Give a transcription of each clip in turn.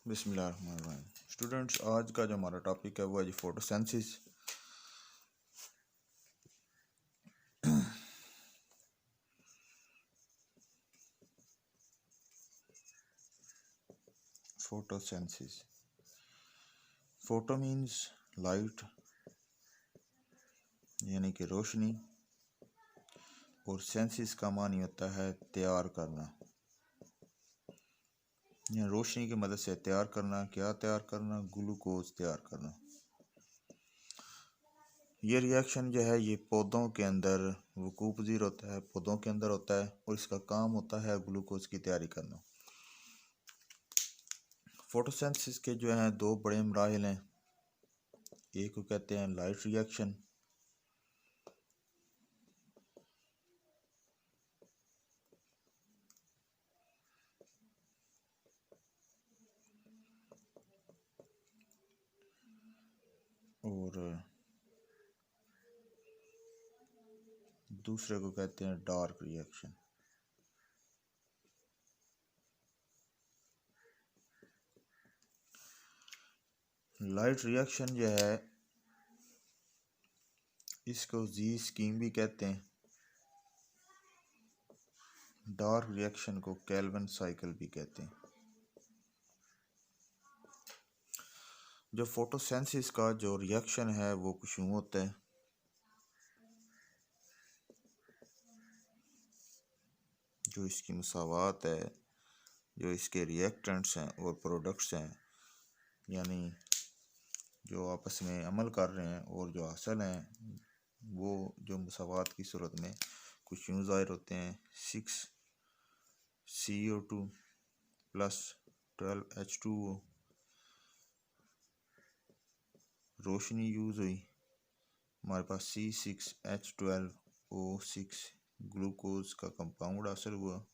बिस्मिल्लाहिर्रहमानिर्रहीम। स्टूडेंट्स, आज का जो हमारा टॉपिक है वो है जी photosynthesis. Photosynthesis, photo means light यानी कि रोशनी, और सेंसिस का मानी होता है तैयार करना, या रोशनी की मदद से तैयार करना। क्या तैयार करना? ग्लूकोज तैयार करना। ये रिएक्शन जो है ये पौधों के अंदर वकूअ पज़ीर होता है, पौधों के अंदर होता है, और इसका काम होता है ग्लूकोज की तैयारी करना। फोटोसेंसिस के जो हैं दो बड़े मराहिल हैं। एक को कहते हैं लाइट रिएक्शन, और दूसरे को कहते हैं डार्क रिएक्शन। लाइट रिएक्शन जो है इसको जी स्कीम भी कहते हैं। डार्क रिएक्शन को केल्विन साइकिल भी कहते हैं। जो फोटोसेंसिस का जो रिएक्शन है वो कुछ यूँ होता है। जो इसकी मसावात है, जो इसके रिएक्टेंट्स हैं और प्रोडक्ट्स हैं, यानी जो आपस में अमल कर रहे हैं और जो हासिल हैं, वो जो मसावात की सूरत में कुछ यूँ ज़ाहिर होते हैं। 6CO2 प्लस 12H2O रोशनी यूज़ हुई, हमारे पास C6H12O6 ग्लूकोज का कंपाउंड हासिल हुआ।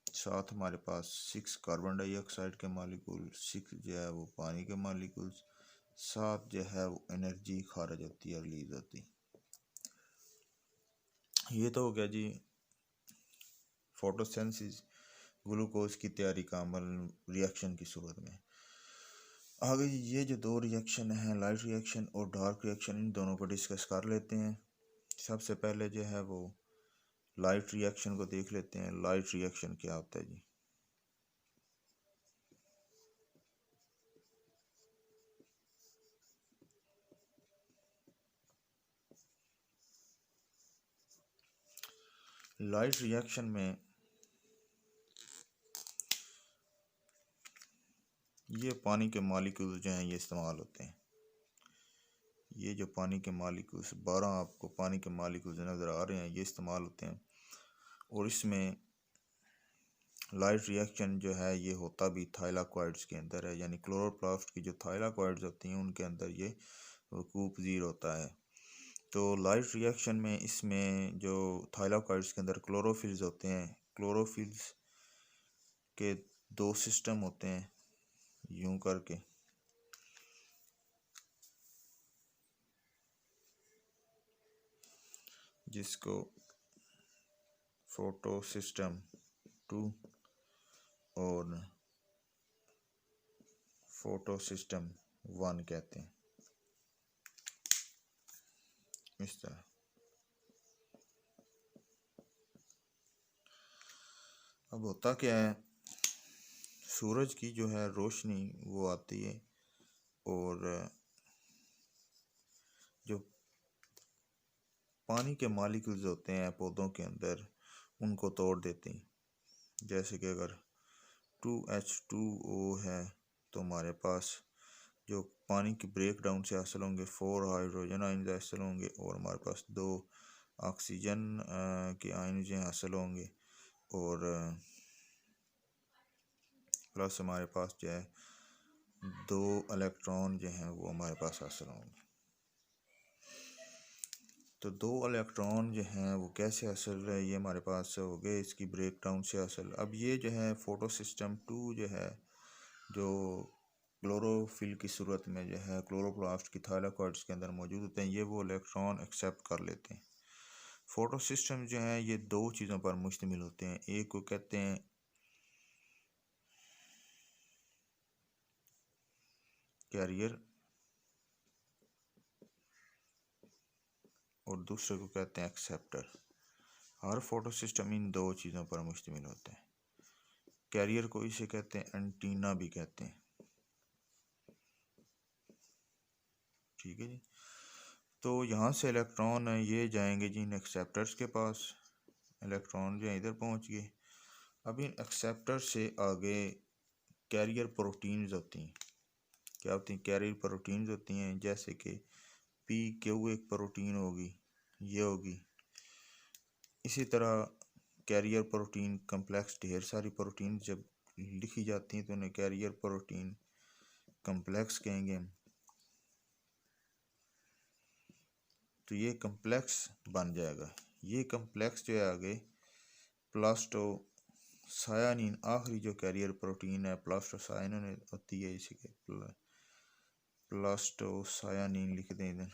साथ हमारे पास 6 कार्बन डाइऑक्साइड के मालिक्यूल, 6 जो है वो पानी के मालिक्यूल्स, 7 जो है वो एनर्जी खारिज होती है, रिलीज होती है। ये तो हो गया जी फोटोसेंसिस, ग्लूकोज की तैयारी का अमल रिएक्शन की सूरत में। आगे ये जो दो रिएक्शन हैं, लाइट रिएक्शन और डार्क रिएक्शन, इन दोनों को डिस्कस कर लेते हैं। सबसे पहले जो है वो लाइट रिएक्शन को देख लेते हैं। लाइट रिएक्शन क्या होता है जी? लाइट रिएक्शन में ये पानी के मालिक्यूल्स जो हैं ये इस्तेमाल होते हैं। ये जो पानी के मालिक्यूल्स 12 आपको पानी के मालिक्यूल्स नज़र आ रहे हैं, ये इस्तेमाल होते हैं। और इसमें लाइट रिएक्शन जो है ये होता भी थाइलाकॉइड्स के अंदर है, यानी क्लोरोप्लास्ट की जो थाइलाकॉइड्स होती हैं उनके अंदर ये वकूअ पज़ीर होता है। तो लाइट रिएक्शन में इसमें जो थाइलाकॉइड्स के अंदर क्लोरोफिल्स होते हैं, क्लोरोफिल्स के दो सिस्टम होते हैं यूं करके। जिसको फोटो सिस्टम 2 और फोटो सिस्टम 1 कहते हैं। इस तरह अब होता क्या है, सूरज की जो है रोशनी वो आती है और जो पानी के मालिक्यूल्स होते हैं पौधों के अंदर उनको तोड़ देते हैं। जैसे कि अगर 2H2O है तो हमारे पास जो पानी की ब्रेक डाउन से हासिल होंगे 4 हाइड्रोजन आयन हासिल होंगे, और हमारे पास 2 ऑक्सीजन के आयन जो हासिल होंगे, और प्लस हमारे पास जो है 2 इलेक्ट्रॉन जो हैं वो हमारे पास हासिल होंगे। तो 2 इलेक्ट्रॉन जो हैं वो कैसे हासिल है, ये हमारे पास हो गए इसकी ब्रेक डाउन से हासिल। अब ये जो है फोटो सिस्टम 2 जो है, जो क्लोरोफिल की सूरत में जो है क्लोरोप्लास्ट की थाइलाकॉइड्स के अंदर मौजूद होते हैं, ये वो इलेक्ट्रॉन एक्सेप्ट कर लेते हैं। फोटो सिस्टम जो है ये दो चीज़ों पर मुश्तमिल होते हैं। एक को कहते हैं कैरियर और दूसरे को कहते हैं acceptor. Her photo system in दो चीज़ों पर मुश्तमिल होता है। कैरियर को इसे कहते हैं एंटीना भी कहते हैं। ठीक है जी। तो यहाँ से इलेक्ट्रॉन ये जाएंगे जी इन एक्सेप्टर्स के पास। इलेक्ट्रॉन जो इधर पहुँच गए। अब इन एक्सेप्टर से आगे कैरियर प्रोटीन्स होती हैं। क्या होती हैं? कैरियर प्रोटीन्स होती हैं, जैसे कि पी क्यू एक प्रोटीन होगी, ये होगी। इसी तरह कैरियर प्रोटीन कम्प्लेक्स, ढेर सारी प्रोटीन जब लिखी जाती हैं तो उन्हें कैरियर प्रोटीन कम्प्लेक्स कहेंगे हम। तो ये कम्प्लेक्स बन जाएगा। ये कम्प्लेक्स जो है आगे प्लास्टोसायानिन, आखिरी जो कैरियर प्रोटीन है प्लास्टोसायानिन होती है, इसी के प्लास्टोसायानिन लिख दें इधर,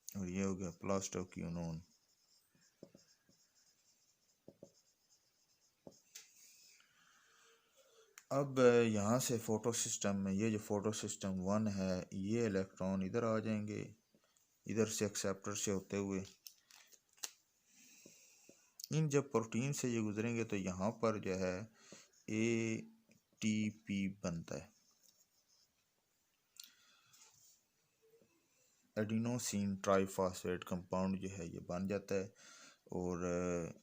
और ये हो गया प्लास्टोक्यूनोन। अब यहाँ से फोटो सिस्टम में ये जो फोटो सिस्टम 1 है, ये इलेक्ट्रॉन इधर आ जाएंगे, इधर से एक्सेप्टर से होते हुए इन जब प्रोटीन से ये गुजरेंगे तो यहाँ पर जो है ATP बनता है, एडिनोसिन ट्राइफॉस्फेट कंपाउंड जो है ये बन जाता है। और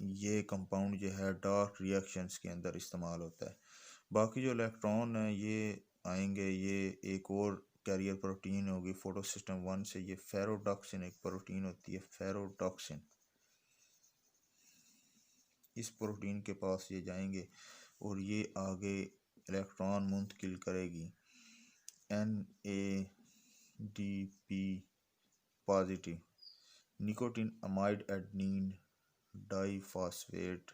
ये कंपाउंड जो है डार्क रिएक्शंस के अंदर इस्तेमाल होता है। बाकी जो इलेक्ट्रॉन है ये आएंगे, ये एक और कैरियर प्रोटीन होगी फोटो सिस्टम 1 से, ये फेरोडॉक्सिन एक प्रोटीन होती है, फेरोडॉक्सिन। इस प्रोटीन के पास ये जाएंगे और ये आगे इलेक्ट्रॉन मुंतकिल करेगी NADP positive, nicotine amide adenine diphosphate.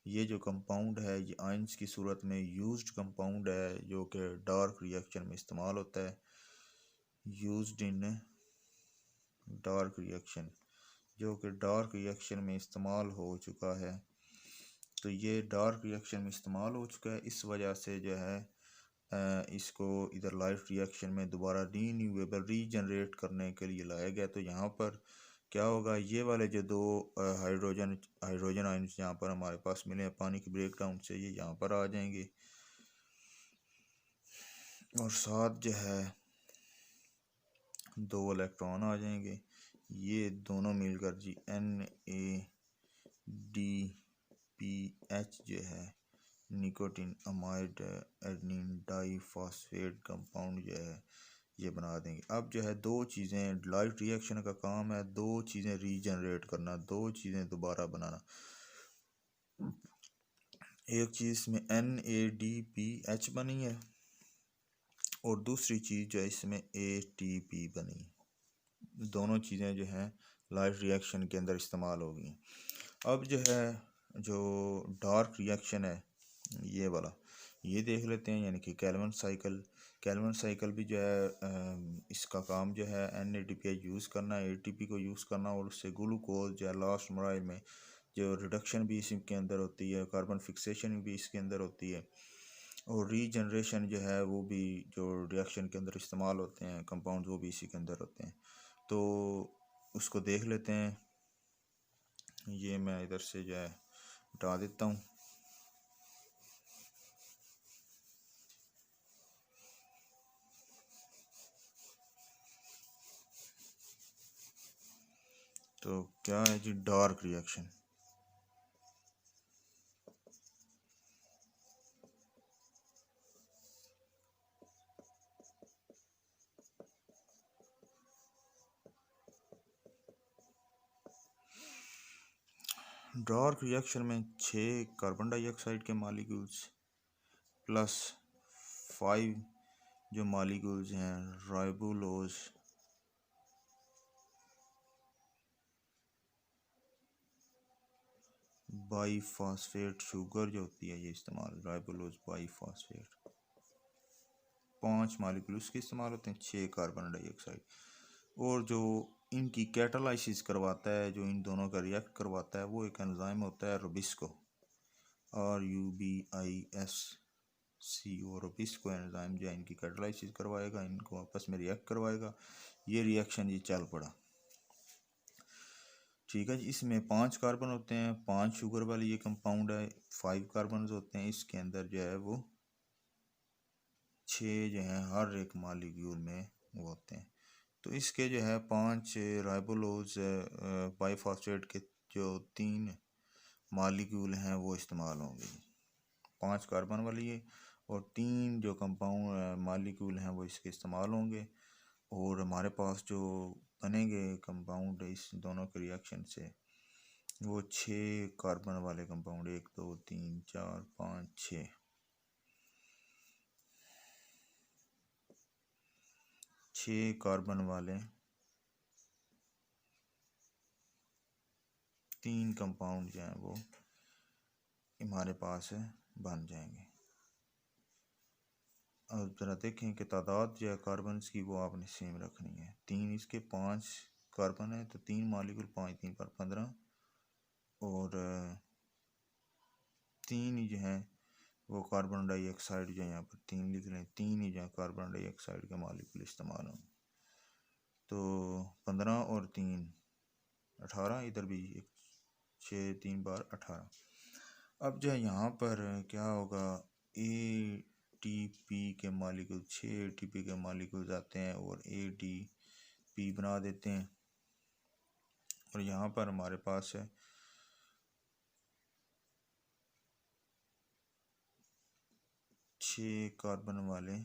ये जो कंपाउंड है ये आयंस की सूरत में यूज्ड कंपाउंड है, जो कि डार्क रिएक्शन में इस्तेमाल होता है। यूज्ड इन डार्क रिएक्शन, जो कि डार्क रिएक्शन में इस्तेमाल हो चुका है। तो ये डार्क रिएक्शन में इस्तेमाल हो चुका है, इस वजह से जो है इसको इधर लाइट रिएक्शन में दोबारा रीन्यूएबल रीजनरेट करने के लिए लाया गया। तो यहाँ पर क्या होगा, ये वाले जो दो हाइड्रोजन आयन्स यहाँ पर हमारे पास मिले हैं पानी के ब्रेकडाउन से, ये यहाँ पर आ जाएंगे और साथ जो है दो इलेक्ट्रॉन आ जाएंगे। ये दोनों मिलकर जी NADPH जो है nicotine amide adenine diphosphate compound जो है ये बना देंगे। अब जो है दो चीज़ें, लाइट रिएक्शन का काम है दो चीज़ें रीजनरेट करना, दो चीज़ें दोबारा बनाना। एक चीज़ में NADPH बनी है और दूसरी चीज़ जो है इसमें ATP बनी है। दोनों चीज़ें जो हैं लाइट रिएक्शन के अंदर इस्तेमाल होगी। अब जो है जो डार्क रिएक्शन है ये वाला, ये देख लेते हैं, यानी कि कैल्विन साइकिल। कैल्विन साइकिल भी जो है इसका काम जो है NADPH यूज़ करना, ATP को यूज़ करना और उससे ग्लूकोज जो है लास्ट मराइल में जो रिडक्शन भी इसके अंदर होती है, कार्बन फिक्सेशन भी इसके अंदर होती है, और रीजनरेशन जो है वो भी जो रिएक्शन के अंदर इस्तेमाल होते हैं कंपाउंड, वो भी इसी के अंदर होते हैं। तो उसको देख लेते हैं। ये मैं इधर से जो है हटा देता हूँ। तो क्या है जी डार्क रिएक्शन। डार्क रिएक्शन में 6 कार्बन डाइऑक्साइड के मालिक्यूल्स प्लस 5 जो मालिक्यूल्स हैं राइबोलोज, बाईफॉस्फेट शुगर जो होती है ये इस्तेमाल, राइबोलोज बाईफॉस्फेट 5 मालिक्यूल्स के इस्तेमाल होते हैं, 6 कार्बन डाइऑक्साइड। और जो इनकी कैटालाइसिस करवाता है, जो इन दोनों का रिएक्ट करवाता है, वो एक एंजाइम होता है रुबिस्को, RUBISCO। सी और इसको एंजाइम जो है इनकी कैटालाइसिस करवाएगा, इनको आपस में रिएक्ट करवाएगा। ये रिएक्शन ये चल पड़ा, ठीक है जी। इसमें 5 कार्बन होते हैं, 5 शुगर वाली ये कंपाउंड है, 5 कार्बन होते हैं। इसके अंदर जो है वो 6 जो है हर एक मालिक्यूल में वो होते हैं। तो इसके जो है 5 राइबोलोज बाईफॉस्फेट के जो 3 मालिक्यूल हैं वो इस्तेमाल होंगे। 5 कार्बन वाली है और 3 जो कंपाउंड मालिक्यूल हैं वो इसके इस्तेमाल होंगे। और हमारे पास जो बनेंगे कंपाउंड इस दोनों के रिएक्शन से वो 6 कार्बन वाले कंपाउंड, 1 2 3 4 5 6 कार्बन वाले 3 कंपाउंड जो हैं वो हमारे पास बन जाएंगे। अब ज़रा देखें कि तादाद जो है कार्बन की वो आपने सेम रखनी है। 3 इसके 5 कार्बन है तो 3 मालिक्यूल 5 3 पर 15 और 3 ही जो है वो कार्बन डाइऑक्साइड जो यहाँ पर 3 लिख लें, 3 ही जो कार्बन डाइऑक्साइड के मालिक्यूल इस्तेमाल होंगे। तो 15 और 3 18, इधर भी 6 3 बार 18। अब जो है यहाँ पर क्या होगा, ATP के मालिक्यूल 6 ATP के मालिक्यूल आते हैं और ADP बना देते हैं। और यहाँ पर हमारे पास है 6 कार्बन वाले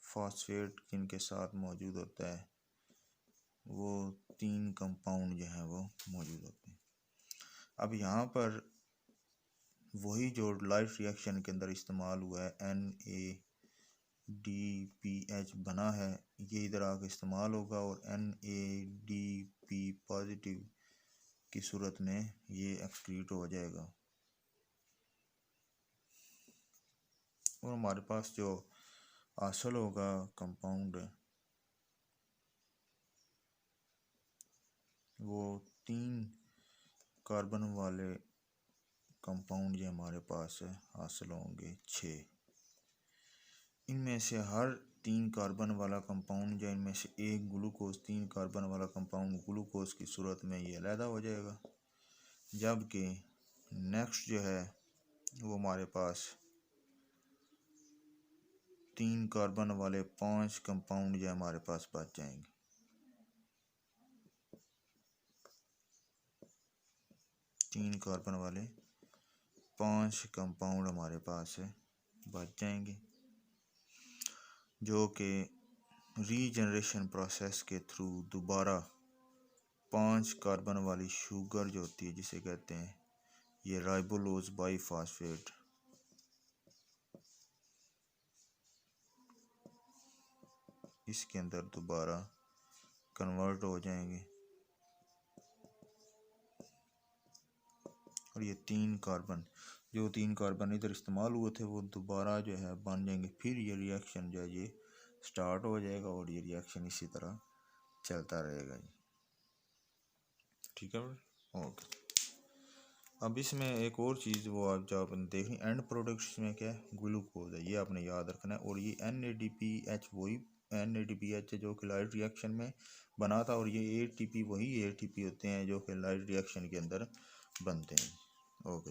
फॉस्फेट जिनके साथ मौजूद होता है वो 3 कंपाउंड जो हैं वो मौजूद होते हैं। अब यहाँ पर वही जो लाइफ रिएक्शन के अंदर इस्तेमाल हुआ है NADPH बना है, ये इधर आके इस्तेमाल होगा और NADP पॉजिटिव की सूरत में ये एक्सक्रीट हो जाएगा। और हमारे पास जो हासिल होगा कंपाउंड वो 3 कार्बन वाले कंपाउंड जो हमारे पास हासिल होंगे 6। इनमें से हर 3 कार्बन वाला कंपाउंड जो इनमें से एक ग्लूकोज 3 कार्बन वाला कंपाउंड ग्लूकोज की सूरत में ये अलहदा हो जाएगा। जबकि नेक्स्ट जो है वो हमारे पास 3 कार्बन वाले 5 कंपाउंड जो हमारे पास बच जाएंगे। तीन कार्बन वाले 5 कंपाउंड हमारे पास बच जाएंगे जो कि रीजनरेशन प्रोसेस के थ्रू दोबारा 5 कार्बन वाली शुगर जो होती है जिसे कहते हैं ये राइबोलोज बाईफॉस्फेट, इसके अंदर दोबारा कन्वर्ट हो जाएंगे और ये 3 कार्बन जो 3 कार्बन इधर इस्तेमाल हुए थे वो दोबारा जो है बन जाएंगे। फिर ये रिएक्शन जो है ये स्टार्ट हो जाएगा और ये रिएक्शन इसी तरह चलता रहेगा जी, ठीक है। ओके, अब इसमें एक और चीज़ वो आप जो आपने देखनी एंड प्रोडक्ट्स में क्या है, ग्लूकोज है, ये आपने याद रखना है। और ये NADPH वही NADPH जो कि लाइट रिएक्शन में बना था और ये ATP वही ATP होते हैं जो कि लाइट रिएक्शन के अंदर बनते हैं। ओके।